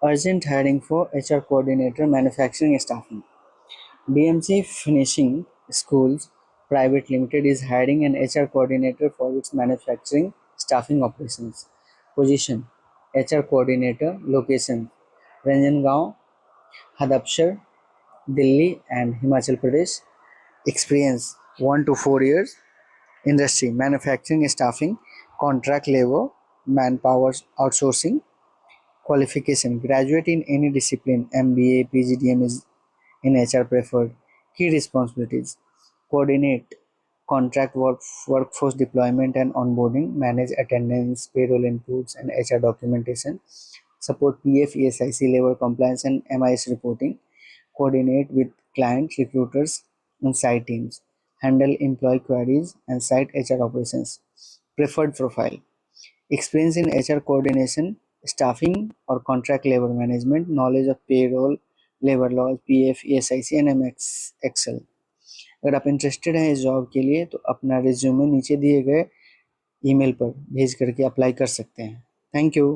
Urgent hiring for HR coordinator, manufacturing staffing. DMC Finishing Schools Private Limited is hiring an HR coordinator for its manufacturing staffing operations. Position: HR coordinator. Location: Ranjangaon, Hadapsar, Delhi and Himachal Pradesh. Experience: 1 to 4 years. Industry: manufacturing staffing, contract labor, manpower outsourcing. Qualification: graduate in any discipline, MBA, PGDM is in HR preferred. Key responsibilities: coordinate workforce deployment and onboarding, manage attendance, payroll inputs and HR documentation, support PF, ESIC, labor compliance and MIS reporting, coordinate with client recruiters and site teams, handle employee queries and site HR operations. Preferred profile: experience in HR coordination, staffing or contract labor management, knowledge of payroll, labor laws, PF, ESIC and MX Excel। अगर आप interested हैं इस job के लिए तो अपना resume नीचे दिए गए ईमेल पर भेज करके अप्लाई कर सकते हैं। Thank you.